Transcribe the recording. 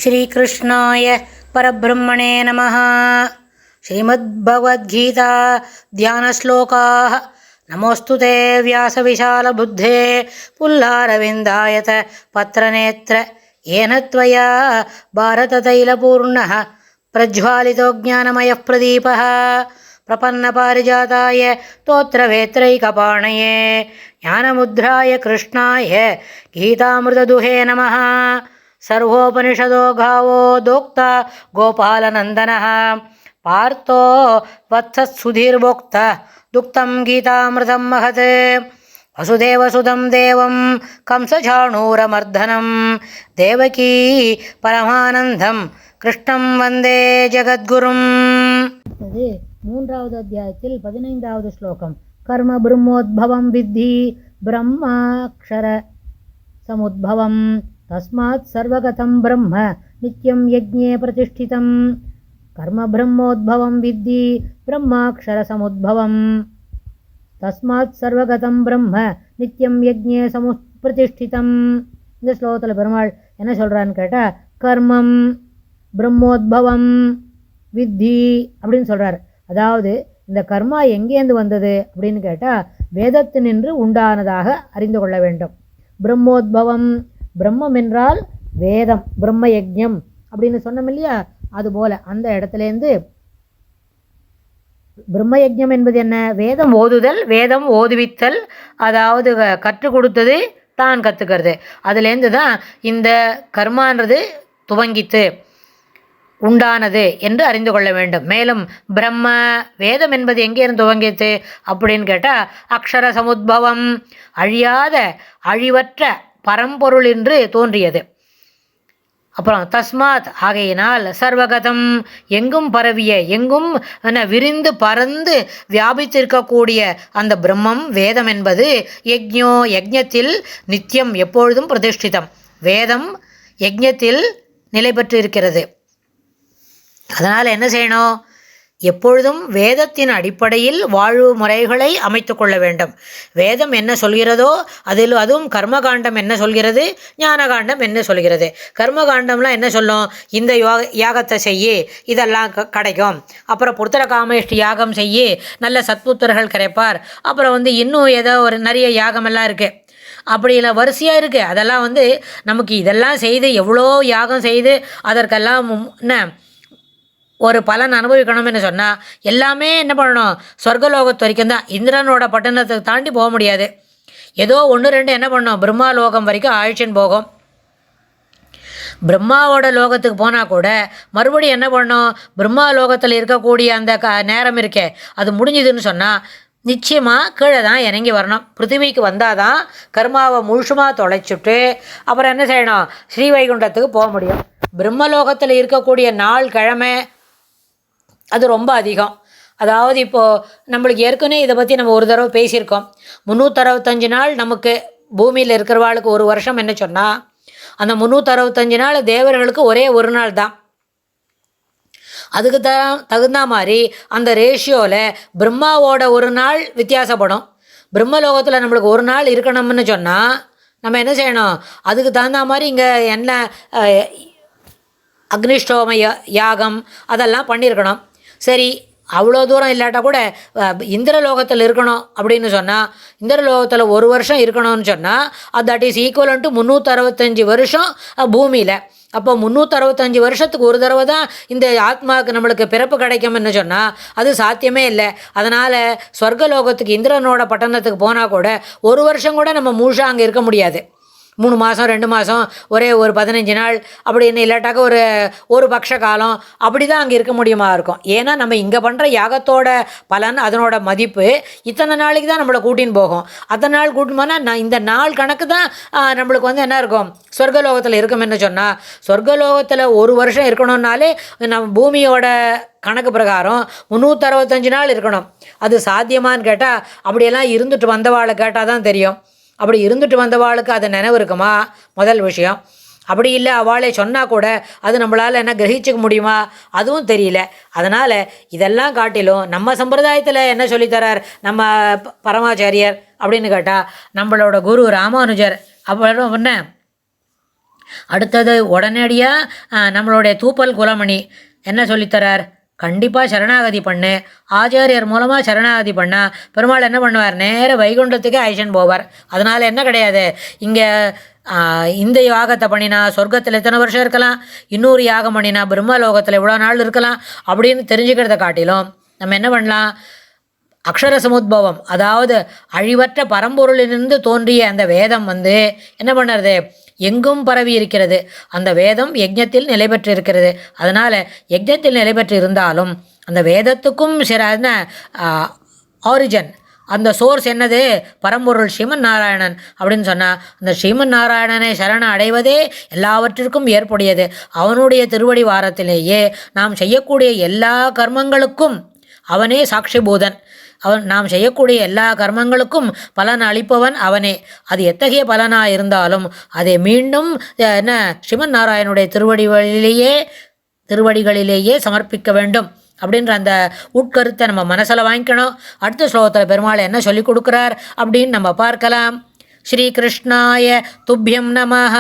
श्रीकृष्णाय परब्रह्मणे नमः। श्रीमद्भगवद्गीता ध्यानश्लोकाः। नमोऽस्तु ते व्यासविशालबुद्धे पुल्लारविन्दायत पत्रनेत्र येन त्वया भारततैलपूर्णः प्रज्वालितो ज्ञानमयः प्रदीपः प्रपन्नपारिजाताय स्तोत्रवेत्रैकपाणये ज्ञानमुद्राय कृष्णाय गीतामृतदुहे नमः। सर्वोपनिषदो गावो दोक्ता गोपालनन्दनः पार्थो वत्सत्सुधीर्भोक्ता दुक्तं गीतामृतं महत्। वसुदेवसुतं देवं कंसचाणूरमर्दनं देवकी परमानन्दं कृष्णं वन्दे जगद्गुरुम्. மூன்றாவது அத்தியாயத்தில் 15வது ஸ்லோகம். கர்ம பிரம்மோத்பவம் வித்தி பிரம்மாக்ஷர சமுத்பவம் தஸ்மாத் சர்வகதம் பிரம்ம நித்யம் யஜ்ஞே பிரதிஷ்டிதம். கர்ம பிரம்மோத்பவம் வித்தி பிரம்மாக்ஷர சமுத்பவம் தஸ்மாத் சர்வகதம் பிரம்ம நித்யம் யஜ்ஞே பிரதிஷ்டிதம். இந்த ஸ்லோகத்தில் பெருமாள் என்ன சொல்கிறான்னு கேட்டால், கர்மம் பிரம்மோத்பவம் வித்தி அப்படின்னு சொல்கிறார். அதாவது இந்த கர்மா எங்கேருந்து வந்தது அப்படின்னு கேட்டால், வேதத்தினின்று உண்டானதாக அறிந்து கொள்ள வேண்டும். பிரம்மோத்பவம், பிரம்மம் என்றால் வேதம், பிரம்ம யஜ்ஞம் அப்படின்னு சொன்னோம் இல்லையா, அதுபோல் அந்த இடத்துலேருந்து பிரம்ம யஜ்ஞம் என்பது என்ன? வேதம் ஓதுதல், வேதம் ஓதுவித்தல், அதாவது கற்றுக் கொடுத்தது தான் கற்றுக்கிறது. அதுலேருந்து தான் இந்த கர்மான்றது துவங்கித்து உண்டானது என்று அறிந்து கொள்ள வேண்டும். மேலும் பிரம்ம வேதம் என்பது எங்கேருந்து துவங்கித்து அப்படின்னு கேட்டால், அக்ஷர சமுத்பவம், அழியாத அழிவற்ற பரம்பொருள் என்று தோன்றியது. அப்புறம் தஸ்மாத் ஆகையினால், சர்வகதம் எங்கும் பரவிய, எங்கும் விரிந்து பறந்து வியாபித்திருக்கக்கூடிய அந்த பிரம்மம் வேதம் என்பது யஜ்ஞோ யஜ்ஞத்தில் நித்தியம் எப்பொழுதும் பிரதிஷ்டிதம். வேதம் யஜ்ஞத்தில் நிலை பெற்று இருக்கிறது. அதனால் என்ன செய்யணும்? எப்பொழுதும் வேதத்தின் அடிப்படையில் வாழ்வு முறைகளை அமைத்து கொள்ள வேண்டும். வேதம் என்ன சொல்கிறதோ அதுவும் கர்மகாண்டம் என்ன சொல்கிறது, ஞானகாண்டம் என்ன சொல்கிறது. கர்மகாண்டம்லாம் என்ன சொல்லும்? இந்த யாகத்தை செய்யி, இதெல்லாம் கிடைக்கும். அப்புறம் புத்திர காமேஷ்டி யாகம் செய்யி, நல்ல சத்புத்திரர்கள் கிடைப்பார். அப்புறம் இன்னும் ஏதோ ஒரு நிறைய யாகமெல்லாம் இருக்குது, அப்படி இல்லை வரிசையாக இருக்குது. அதெல்லாம் நமக்கு இதெல்லாம் செய்து, எவ்வளோ யாகம் செய்து அதற்கெல்லாம் என்ன ஒரு பலன் அனுபவிக்கணும்னு சொன்னால் எல்லாமே என்ன பண்ணணும்? சொர்க்கலோகத்து வரைக்கும் தான். இந்திரனோட பட்டணத்துக்கு தாண்டி போக முடியாது. ஏதோ 1-2 என்ன பண்ணணும்? பிரம்மாலோகம் வரைக்கும் ஆயிடுச்சுன்னு போகும். பிரம்மாவோட லோகத்துக்கு போனால் கூட மறுபடியும் என்ன பண்ணணும்? பிரம்மாலோகத்தில் இருக்கக்கூடிய அந்த நேரம் இருக்கே, அது முடிஞ்சுதுன்னு சொன்னால் நிச்சயமாக கீழே தான் இறங்கி வரணும். பிருத்திவிக்கு வந்தால் தான் கர்மாவை முழுசுமாக தொலைச்சிட்டு அப்புறம் என்ன செய்யணும்? ஸ்ரீவைகுண்டத்துக்கு போக முடியும். பிரம்மலோகத்தில் இருக்கக்கூடிய நாள் கிழமை அது ரொம்ப அதிகம். அதாவது இப்போது நம்மளுக்கு ஏற்கனவே இதை பற்றி நம்ம ஒரு தடவை பேசியிருக்கோம். 365 நாள் நமக்கு பூமியில் இருக்கிறவாளுக்கு ஒரு வருஷம் என்ன சொன்னால், அந்த 365 நாள் தேவர்களுக்கு ஒரே ஒரு நாள் தான். அதுக்கு தகுந்த மாதிரி அந்த ரேஷியோவில் பிரம்மாவோட ஒரு நாள் வித்தியாசப்படும். பிரம்மலோகத்தில் நம்மளுக்கு ஒரு நாள் இருக்கணும்னு சொன்னால் நம்ம என்ன செய்யணும்? அதுக்கு தகுந்த மாதிரி இங்கே என்ன அக்னிஷ்டோம யாகம் அதெல்லாம் பண்ணியிருக்கணும். சரி, அவ்வளோ தூரம் இல்லாட்டா கூட இந்திரலோகத்தில் இருக்கணும் அப்படின்னு சொன்னால், இந்திரலோகத்தில் ஒரு வருஷம் இருக்கணும்னு சொன்னால் தட் இஸ் ஈக்குவலன் டு 365 வருஷம் பூமியில். அப்போ 365 வருஷத்துக்கு ஒரு தடவை தான் இந்த ஆத்மாவுக்கு நம்மளுக்கு பிறப்பு கிடைக்கும்னு சொன்னால் அது சாத்தியமே இல்லை. அதனால் சொர்க்கலோகத்துக்கு இந்திரனோட பட்டணத்துக்கு போனால் கூட ஒரு வருஷம் கூட நம்ம முழுசாக அங்கே இருக்க முடியாது. 3 மாதம் 2 மாதம் ஒரே ஒரு 15 நாள் அப்படின்னு இல்லாட்டாக்க ஒரு பக்ஷ காலம் அப்படி தான் அங்கே இருக்க முடியுமா இருக்கும். ஏன்னா நம்ம இங்கே பண்ணுற யாகத்தோட பலன், அதனோட மதிப்பு இத்தனை நாளைக்கு தான் நம்மளை கூட்டின்னு போகும். அத்தனை நாள் கூட்டின்னு போனால் இந்த நாள் கணக்கு தான் நம்மளுக்கு என்ன இருக்கும்? சொர்க்கலோகத்தில் இருக்கும்னு சொன்னால், சொர்க்கலோகத்தில் ஒரு வருஷம் இருக்கணும்னாலே நம்ம பூமியோட கணக்கு பிரகாரம் 365 நாள் இருக்கணும். அது சாத்தியமானு கேட்டால், அப்படியெல்லாம் இருந்துட்டு வந்தவாளை கேட்டால் தான் தெரியும். அப்படி இருந்துட்டு வந்தவாளுக்கு அது நினைவு இருக்குமா? முதல் விஷயம். அப்படி இல்லை, அவளை சொன்னால் கூட அது நம்மளால் என்ன கிரகிச்சிக்க முடியுமா? அதுவும் தெரியல. அதனால் இதெல்லாம் காட்டிலும் நம்ம சம்பிரதாயத்தில் என்ன சொல்லித்தரார் நம்ம பரமாச்சாரியர் அப்படின்னு கேட்டால், நம்மளோட குரு ராமானுஜர் அப்புறம் என்ன அடுத்தது உடனடியாக நம்மளுடைய தூப்பல் குலமணி என்ன சொல்லித்தரார்? கண்டிப்பாக சரணாகதி பண்ணு. ஆச்சாரியர் மூலமாக சரணாகதி பண்ணால் பெருமாள் என்ன பண்ணுவார்? நேர வைகுண்டத்துக்கே ஐஷன் போவார். அதனால் என்ன கிடையாது, இங்கே இந்த யாகத்தை பண்ணினா சொர்க்கத்தில் எத்தனை வருஷம் இருக்கலாம், இன்னொரு யாகம் பண்ணினா பிரம்மலோகத்தில் இவ்வளோ நாள் இருக்கலாம் அப்படின்னு தெரிஞ்சுக்கிறத காட்டிலும் நம்ம என்ன பண்ணலாம்? அக்ஷர சமுத்பவம், அதாவது அழிவற்ற பரம்பொருளிலிருந்து தோன்றிய அந்த வேதம் என்ன பண்ணுறது? எங்கும் பரவி இருக்கிறது. அந்த வேதம் யஜ்ஞத்தில் நிலை பெற்று இருக்கிறது. அதனால் யஜ்ஞத்தில் நிலை பெற்று இருந்தாலும் அந்த வேதத்துக்கும் ஆரிஜன், அந்த சோர்ஸ் என்னது? பரம்பொருள் ஸ்ரீமன் நாராயணன் அப்படின்னு சொன்னால் அந்த ஸ்ரீமன் நாராயணனை சரண அடைவதே எல்லாவற்றிற்கும் ஏற்புடையது. அவனுடைய திருவடி வாரத்திலேயே நாம் செய்யக்கூடிய எல்லா கர்மங்களுக்கும் அவனே சாட்சிபூதன். நாம் செய்யக்கூடிய எல்லா கர்மங்களுக்கும் பலன் அளிப்பவன் அவனே. அது எத்தகைய பலனாக இருந்தாலும் அதை மீண்டும் ஸ்ரீமன் நாராயணனுடைய திருவடிகளிலேயே சமர்ப்பிக்க வேண்டும் அப்படின்ற அந்த உட்கருத்தை நம்ம மனசில் வாங்கிக்கணும். அடுத்த ஸ்லோகத்தில் பெருமாள் என்ன சொல்லி கொடுக்குறார் அப்படின்னு நம்ம பார்க்கலாம். ஸ்ரீ கிருஷ்ணாய துப்யம் நமஹ.